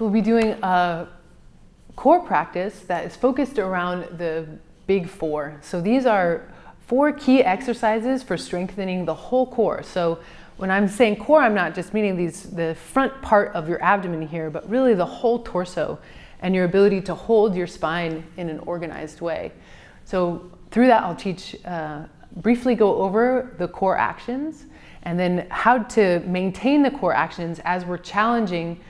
So we'll be doing a core practice that is focused around the big four. So these are 4 key exercises for strengthening the whole core. So when I'm saying core, I'm not just meaning the front part of your abdomen here, but really the whole torso and your ability to hold your spine in an organized way. So through that, I'll teach, briefly go over the core actions and then how to maintain the core actions as we're challenging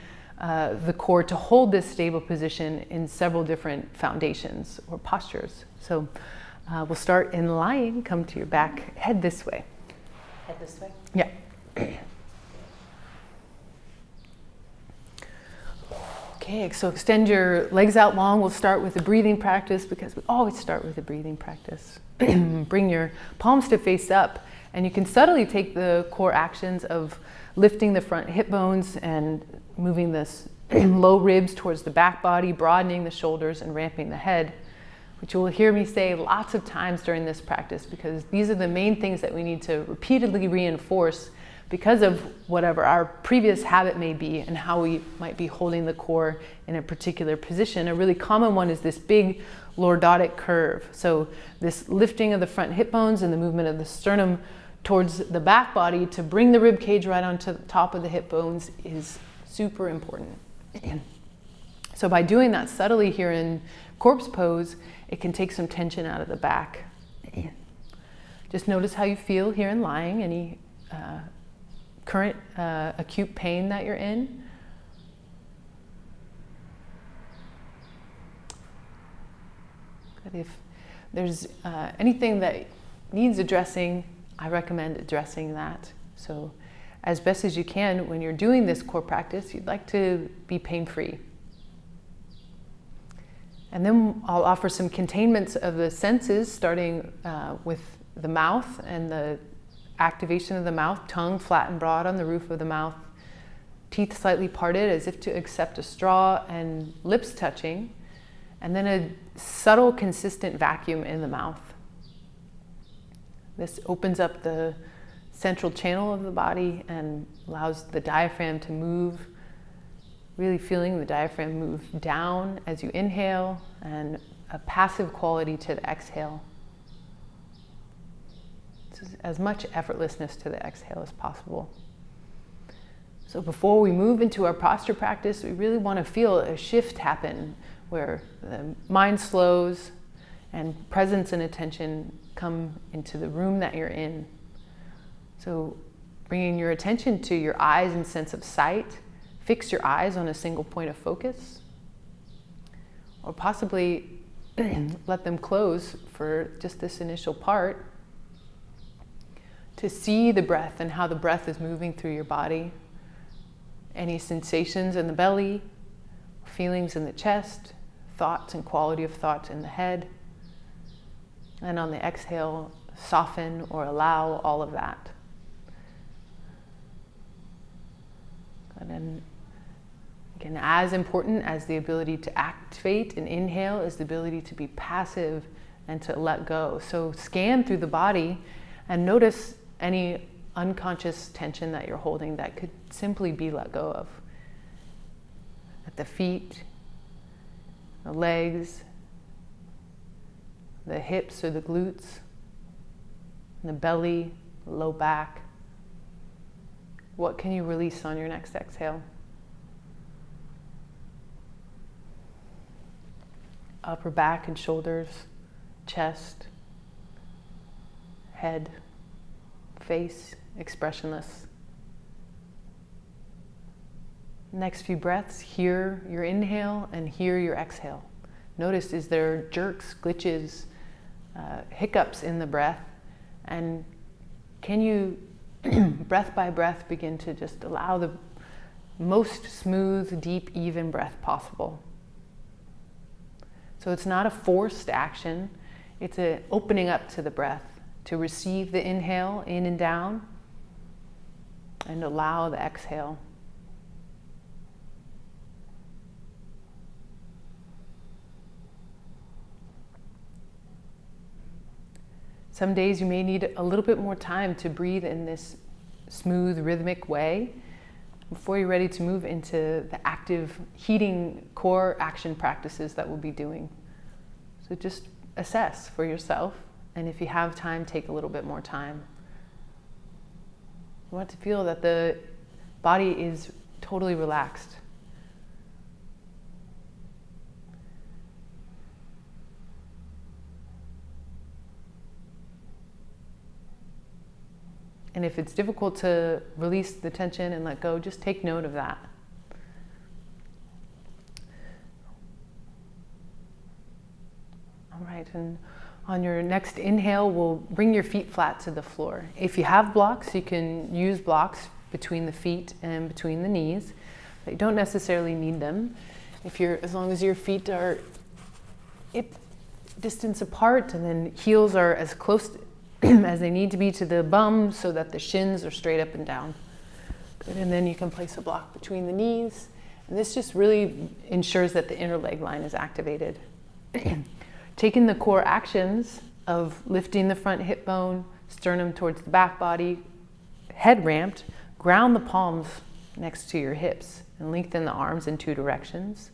the core to hold this stable position in several different foundations or postures. So we'll start in lying, come to your back, head this way. Head this way? Yeah. Okay, so extend your legs out long. We'll start with a breathing practice because we always start with a breathing practice. Bring your palms to face up, and you can subtly take the core actions of lifting the front hip bones and moving this low ribs towards the back body, broadening the shoulders and ramping the head, which you will hear me say lots of times during this practice because these are the main things that we need to repeatedly reinforce because of whatever our previous habit may be and how we might be holding the core in a particular position. A really common one is this big lordotic curve. So this lifting of the front hip bones and the movement of the sternum towards the back body to bring the rib cage right onto the top of the hip bones is super important. So by doing that subtly here in corpse pose, it can take some tension out of the back. Just notice how you feel here in lying, any current acute pain that you're in. But if there's anything that needs addressing, I recommend addressing that. So as best as you can, when you're doing this core practice, you'd like to be pain-free. And then I'll offer some containments of the senses, starting with the mouth and the activation of the mouth, tongue flat and broad on the roof of the mouth, teeth slightly parted as if to accept a straw and lips touching, and then a subtle, consistent vacuum in the mouth. This opens up the central channel of the body and allows the diaphragm to move, really feeling the diaphragm move down as you inhale and a passive quality to the exhale. As much effortlessness to the exhale as possible. So before we move into our posture practice, we really want to feel a shift happen where the mind slows and presence and attention come into the room that you're in. So bringing your attention to your eyes and sense of sight, fix your eyes on a single point of focus, or possibly let them close for just this initial part to see the breath and how the breath is moving through your body. Any sensations in the belly, feelings in the chest, thoughts and quality of thoughts in the head. And on the exhale, soften or allow all of that. And then, again, as important as the ability to activate and inhale is the ability to be passive and to let go. So scan through the body and notice any unconscious tension that you're holding that could simply be let go of. At the feet, the legs, the hips or the glutes, the belly, the low back. What can you release on your next exhale? Upper back and shoulders, chest, head, face, expressionless. Next few breaths, hear your inhale and hear your exhale. Notice, is there jerks, glitches, hiccups in the breath? And can you, breath by breath, begin to just allow the most smooth, deep, even breath possible? So it's not a forced action, it's an opening up to the breath, to receive the inhale in and down, and allow the exhale. Some days you may need a little bit more time to breathe in this smooth, rhythmic way. before you're ready to move into the active heating core action practices that we'll be doing. So just assess for yourself, and if you have time, take a little bit more time. You want to feel that the body is totally relaxed. And if it's difficult to release the tension and let go, just take note of that. All right, and on your next inhale, we'll bring your feet flat to the floor. If you have blocks, you can use blocks between the feet and between the knees, but you don't necessarily need them. As long as your feet are hip distance apart and then heels are as close as they need to be to the bum so that the shins are straight up and down. Good, and then you can place a block between the knees. And this just really ensures that the inner leg line is activated. Taking the core actions of lifting the front hip bone, sternum towards the back body, head ramped, ground the palms next to your hips and lengthen the arms in 2 directions.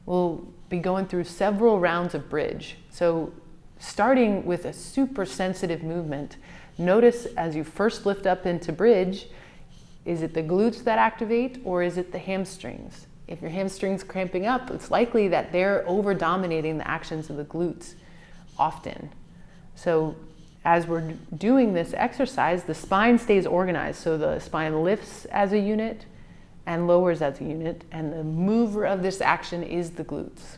We'll be going through several rounds of bridge. So starting with a super sensitive movement, notice as you first lift up into bridge, is it the glutes that activate or is it the hamstrings? If your hamstrings cramping up, it's likely that they're over dominating the actions of the glutes often. So as we're doing this exercise, the spine stays organized. So the spine lifts as a unit and lowers as a unit, and the mover of this action is the glutes.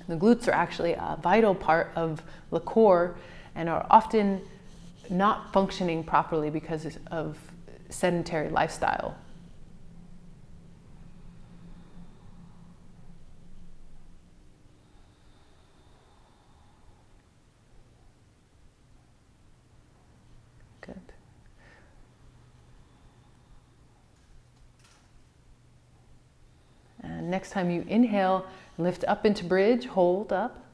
The glutes are actually a vital part of the core and are often not functioning properly because of sedentary lifestyle. Good. And next time you inhale, lift up into bridge, hold up.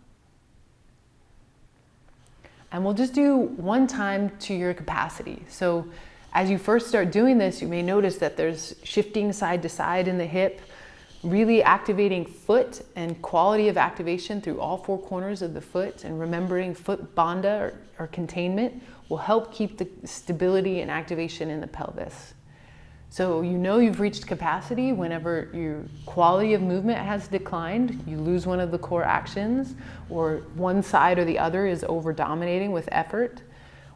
And we'll just do one time to your capacity. So as you first start doing this, you may notice that there's shifting side to side in the hip, really activating foot and quality of activation through all 4 corners of the foot, and remembering foot bandha or containment will help keep the stability and activation in the pelvis. So you know you've reached capacity whenever your quality of movement has declined, you lose one of the core actions, or one side or the other is over dominating with effort,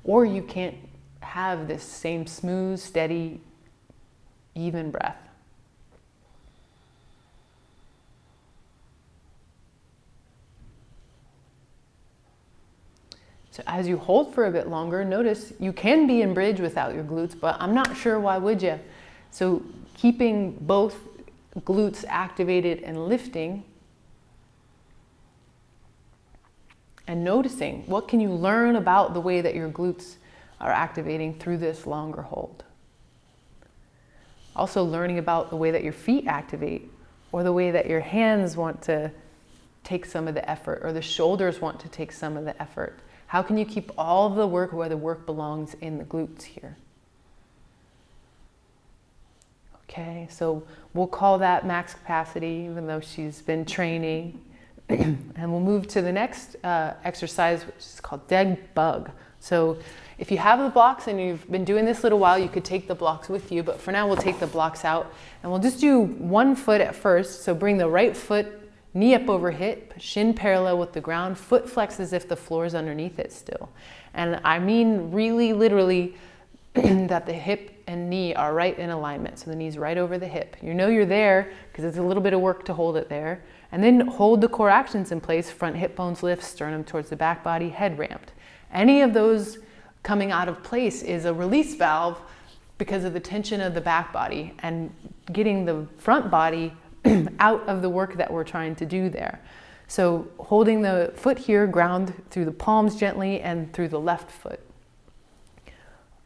or you can't have this same smooth, steady, even breath. So as you hold for a bit longer, notice you can be in bridge without your glutes, but I'm not sure why would you? So keeping both glutes activated and lifting, and noticing what can you learn about the way that your glutes are activating through this longer hold. Also learning about the way that your feet activate, or the way that your hands want to take some of the effort, or the shoulders want to take some of the effort. How can you keep all of the work where the work belongs in the glutes here? Okay, so we'll call that max capacity, even though she's been training. And we'll move to the next exercise, which is called dead bug. So if you have the blocks and you've been doing this a little while, you could take the blocks with you, but for now we'll take the blocks out. And we'll just do one foot at first. So bring the right foot, knee up over hip, shin parallel with the ground, foot flex as if the floor is underneath it still. And I mean really literally that the hip and knee are right in alignment. So the knee's right over the hip. You know you're there because it's a little bit of work to hold it there. And then hold the core actions in place. Front hip bones lift, sternum towards the back body, head ramped. Any of those coming out of place is a release valve because of the tension of the back body and getting the front body out of the work that we're trying to do there. So holding the foot here, ground through the palms gently and through the left foot.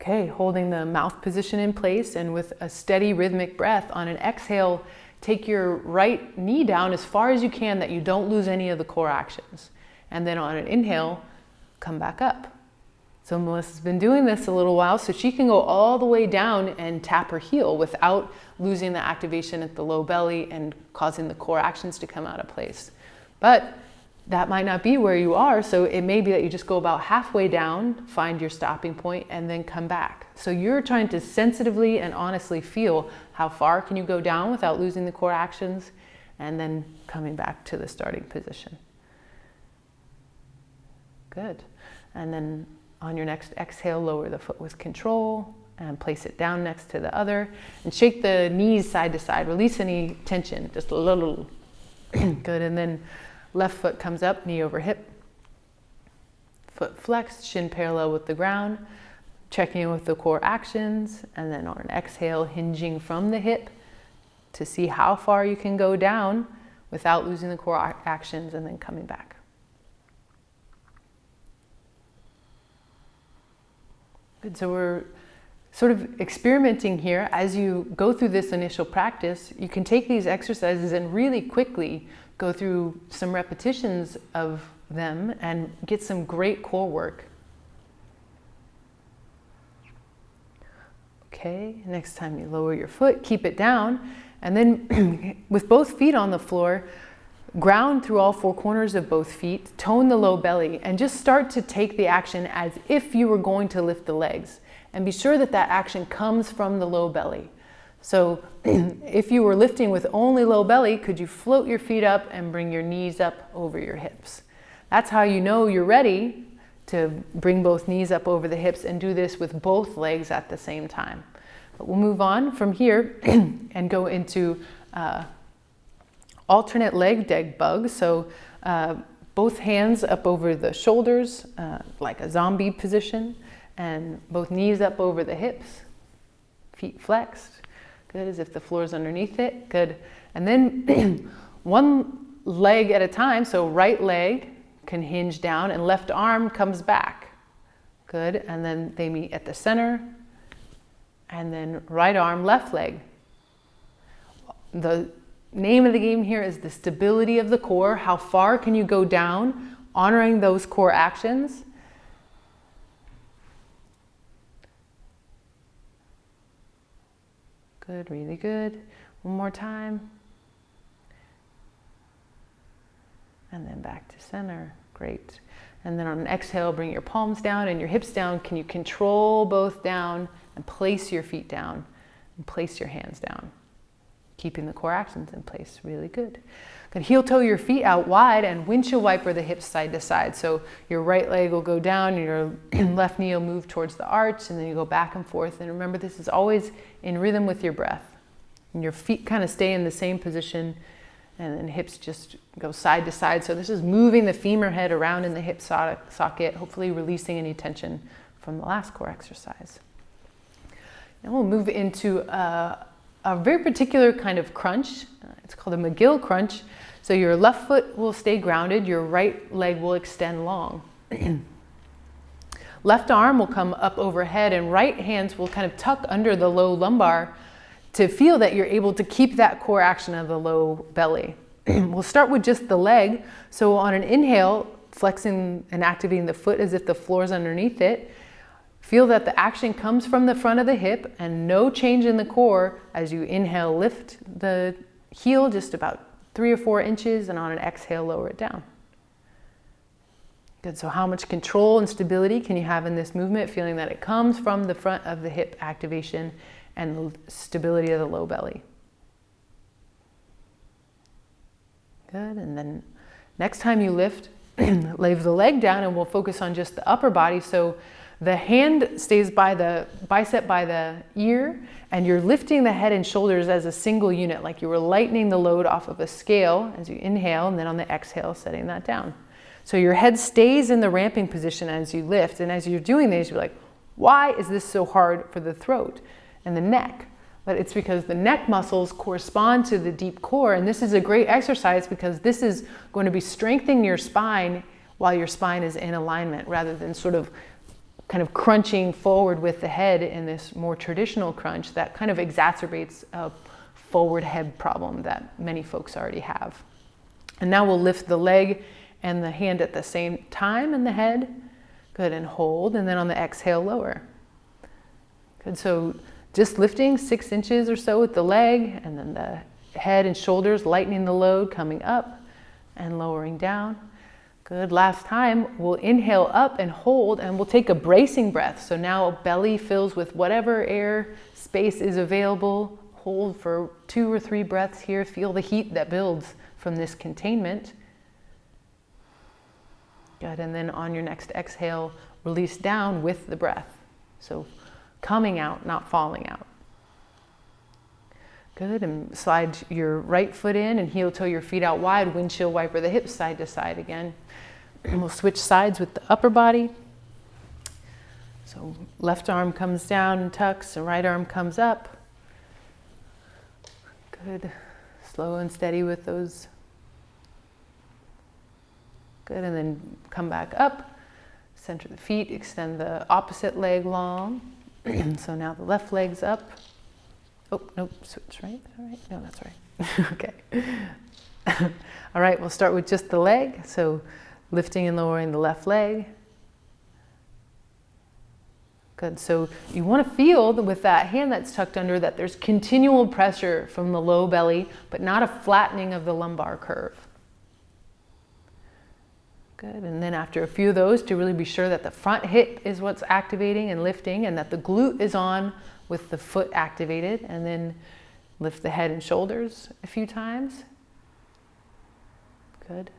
Okay, holding the mouth position in place, and with a steady rhythmic breath, on an exhale, take your right knee down as far as you can that you don't lose any of the core actions. And then on an inhale, come back up. So Melissa's been doing this a little while, so she can go all the way down and tap her heel without losing the activation at the low belly and causing the core actions to come out of place. But that might not be where you are, so it may be that you just go about halfway down, find your stopping point, and then come back. So you're trying to sensitively and honestly feel how far can you go down without losing the core actions, and then coming back to the starting position. Good. And then on your next exhale, lower the foot with control and place it down next to the other. And shake the knees side to side. Release any tension, just a little. Good. And then left foot comes up, knee over hip. Foot flexed, shin parallel with the ground. Checking in with the core actions. And then on an exhale, hinging from the hip to see how far you can go down without losing the core actions, and then coming back. Good, so we're sort of experimenting here. As you go through this initial practice, you can take these exercises and really quickly go through some repetitions of them and get some great core work. Okay, next time you lower your foot, keep it down, and then with both feet on the floor, ground through all four corners of both feet, tone the low belly, and just start to take the action as if you were going to lift the legs. And be sure that that action comes from the low belly. So if you were lifting with only low belly, could you float your feet up and bring your knees up over your hips? That's how you know you're ready to bring both knees up over the hips and do this with both legs at the same time. But we'll move on from here and go into alternate leg dead bug. So both hands up over the shoulders, like a zombie position, and both knees up over the hips, feet flexed. Good, as if the floor is underneath it. Good. And then one leg at a time. So right leg can hinge down and left arm comes back. Good. And then they meet at the center. And then right arm, left leg. The name of the game here is the stability of the core. How far can you go down, honoring those core actions? Good, really good. One more time. And then back to center. Great. And then on an exhale, bring your palms down and your hips down. Can you control both down and place your feet down and place your hands down? Keeping the core actions in place. Really good. Good. Heel toe your feet out wide and windshield wiper the hips side to side. So your right leg will go down and your left knee will move towards the arch, and then you go back and forth. And remember, this is always in rhythm with your breath. And your feet kind of stay in the same position, and then hips just go side to side. So this is moving the femur head around in the hip socket, hopefully releasing any tension from the last core exercise. Now we'll move into a very particular kind of crunch. It's called a McGill crunch. So your left foot will stay grounded, your right leg will extend long. Left arm will come up overhead, and right hands will kind of tuck under the low lumbar to feel that you're able to keep that core action of the low belly. We'll start with just the leg. So on an inhale, flexing and activating the foot as if the floor is underneath it. Feel that the action comes from the front of the hip and no change in the core as you inhale, lift the heel just about 3 or 4 inches, and on an exhale, lower it down. Good, so how much control and stability can you have in this movement, feeling that it comes from the front of the hip activation and the stability of the low belly. Good, and then next time you lift, lay the leg down and we'll focus on just the upper body. So the hand stays by the bicep by the ear, and you're lifting the head and shoulders as a single unit, like you were lightening the load off of a scale as you inhale, and then on the exhale, setting that down. So your head stays in the ramping position as you lift, and as you're doing this, you're like, why is this so hard for the throat and the neck? But it's because the neck muscles correspond to the deep core, and this is a great exercise because this is going to be strengthening your spine while your spine is in alignment, rather than sort of kind of crunching forward with the head in this more traditional crunch that kind of exacerbates a forward head problem that many folks already have. And now we'll lift the leg and the hand at the same time in the head. Good, and hold, and then on the exhale, lower. Good, so just lifting 6 inches or so with the leg, and then the head and shoulders, lightening the load, coming up and lowering down. Good, last time, we'll inhale up and hold, and we'll take a bracing breath. So now belly fills with whatever air space is available. Hold for 2 or 3 breaths here. Feel the heat that builds from this containment. Good, and then on your next exhale, release down with the breath. So coming out, not falling out. Good, and slide your right foot in and heel toe your feet out wide, windshield wiper the hips side to side again. And we'll switch sides with the upper body. So left arm comes down and tucks, and right arm comes up. Good, slow and steady with those. Good, and then come back up, center the feet, extend the opposite leg long. So now the left leg's up. Oh, nope, switch, right? All right, no, that's right. Okay. All right, we'll start with just the leg. So lifting and lowering the left leg. Good, so you want to feel that with that hand that's tucked under that there's continual pressure from the low belly, but not a flattening of the lumbar curve. Good, and then after a few of those, to really be sure that the front hip is what's activating and lifting, and that the glute is on with the foot activated, and then lift the head and shoulders a few times. Good.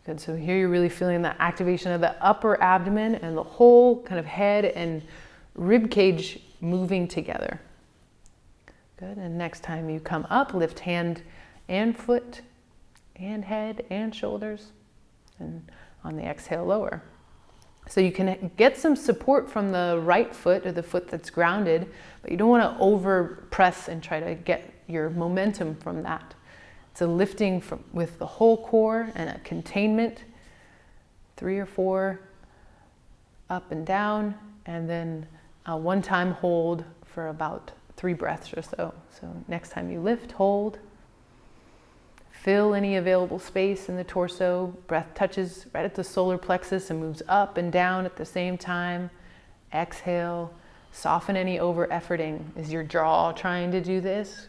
Good, so here you're really feeling the activation of the upper abdomen and the whole kind of head and rib cage moving together. Good, and next time you come up, lift hand and foot and head and shoulders, and on the exhale, lower. So you can get some support from the right foot or the foot that's grounded, but you don't want to over press and try to get your momentum from that. It's a lifting with the whole core and a containment, 3 or 4 up and down, and then a one-time hold for about 3 breaths or so. So next time you lift, hold. Fill any available space in the torso. Breath touches right at the solar plexus and moves up and down at the same time. Exhale. Soften any over-efforting. Is your jaw trying to do this?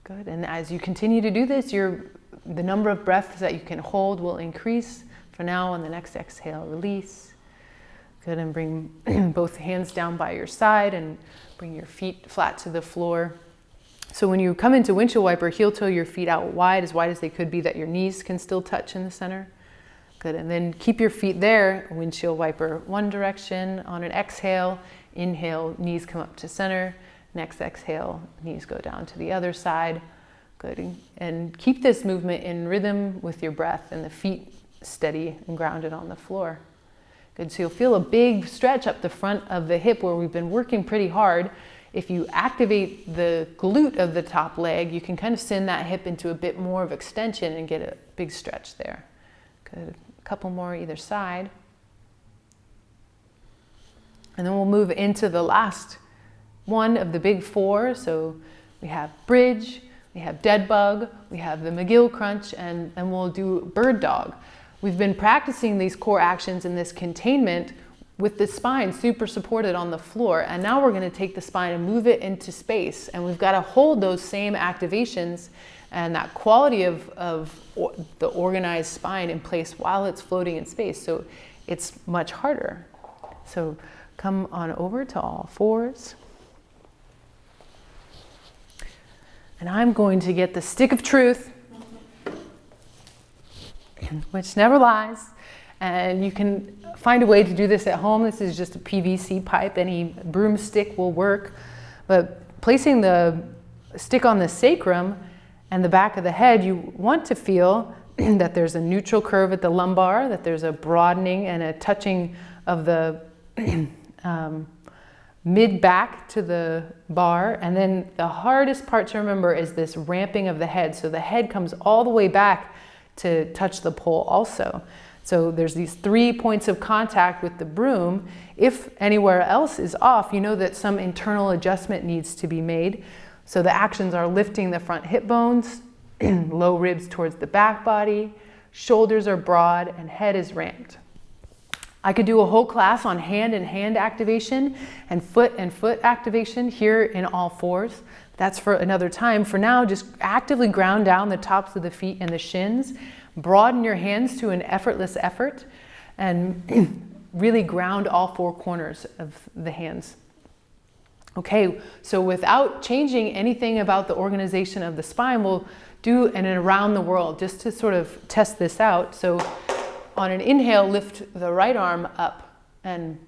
Good. And as you continue to do this, the number of breaths that you can hold will increase. For now, on the next exhale, release. Good, and bring both hands down by your side and bring your feet flat to the floor. So when you come into windshield wiper, heel toe your feet out wide as they could be, that your knees can still touch in the center. Good, and then keep your feet there, windshield wiper one direction. On an exhale, inhale, knees come up to center. Next exhale, knees go down to the other side. Good, and keep this movement in rhythm with your breath and the feet steady and grounded on the floor. Good, so you'll feel a big stretch up the front of the hip where we've been working pretty hard. If you activate the glute of the top leg, you can kind of send that hip into a bit more of extension and get a big stretch there. Good, a couple more either side. And then we'll move into the last one of the big 4. So we have bridge, we have dead bug, we have the McGill crunch, and then we'll do bird dog. We've been practicing these core actions in this containment with the spine super supported on the floor, and now we're going to take the spine and move it into space, and we've got to hold those same activations and that quality of the organized spine in place while it's floating in space, so it's much harder. So come on over to all 4s. And I'm going to get the stick of truth, which never lies. And you can find a way to do this at home. This is just a PVC pipe. Any broomstick will work. But placing the stick on the sacrum and the back of the head, you want to feel that there's a neutral curve at the lumbar, that there's a broadening and a touching of the mid back to the bar. And then the hardest part to remember is this ramping of the head. So the head comes all the way back to touch the pole also. So there's these 3 points of contact with the broom. If anywhere else is off, you know that some internal adjustment needs to be made. So the actions are lifting the front hip bones, low ribs towards the back body, shoulders are broad, and head is ramped. I could do a whole class on hand and hand activation and foot activation here in all fours. That's for another time. For now, just actively ground down the tops of the feet and the shins. Broaden your hands to an effortless effort and really ground all 4 corners of the hands. Okay, so without changing anything about the organization of the spine, we'll do an around the world just to sort of test this out. So on an inhale, lift the right arm up and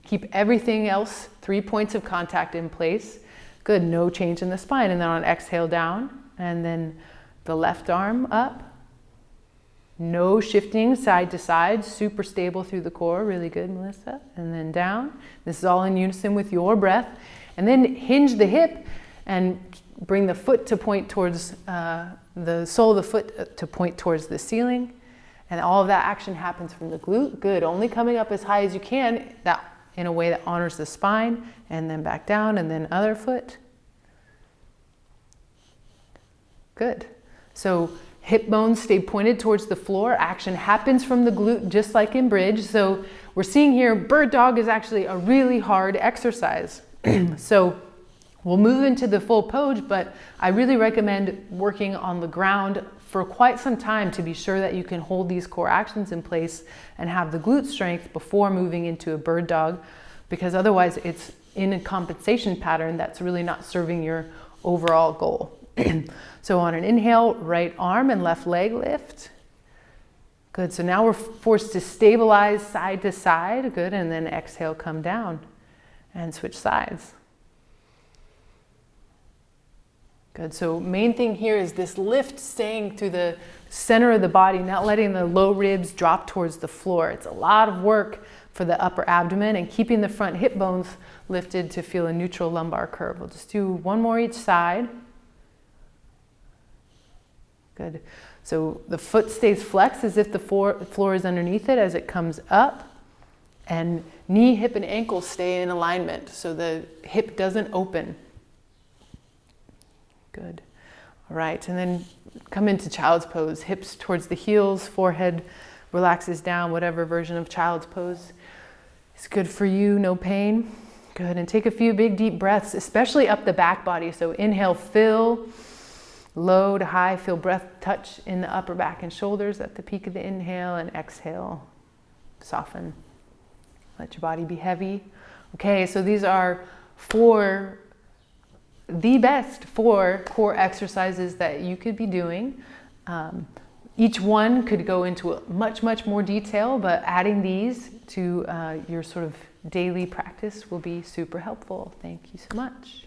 keep everything else, 3 points of contact in place. Good, no change in the spine. And then on exhale, down, and then the left arm up. No shifting side to side, super stable through the core. Really good, Melissa. And then down. This is all in unison with your breath. And then hinge the hip and bring the foot to point towards, the sole of the foot to point towards the ceiling. And all of that action happens from the glute. Good, only coming up as high as you can, that in a way that honors the spine. And then back down, and then other foot. Good. So hip bones stay pointed towards the floor. Action happens from the glute, just like in bridge. So we're seeing here, bird dog is actually a really hard exercise. So we'll move into the full pose, but I really recommend working on the ground for quite some time to be sure that you can hold these core actions in place and have the glute strength before moving into a bird dog, because otherwise it's in a compensation pattern that's really not serving your overall goal. So on an inhale, right arm and left leg lift. Good, so now we're forced to stabilize side to side. Good, and then exhale, come down and switch sides. Good, so main thing here is this lift staying through the center of the body, not letting the low ribs drop towards the floor. It's a lot of work for the upper abdomen and keeping the front hip bones lifted to feel a neutral lumbar curve. We'll just do one more each side. Good. So the foot stays flexed as if the floor is underneath it as it comes up. And knee, hip, and ankle stay in alignment so the hip doesn't open. Good. All right, and then come into child's pose. Hips towards the heels, forehead relaxes down, whatever version of child's pose is good for you, no pain. Good, and take a few big deep breaths, especially up the back body. So inhale, fill, low to high, feel breath touch in the upper back and shoulders at the peak of the inhale, and exhale, soften. Let your body be heavy. Okay, so these are the best 4 core exercises that you could be doing. Each one could go into much more detail, but adding these to your sort of daily practice will be super helpful. Thank you so much.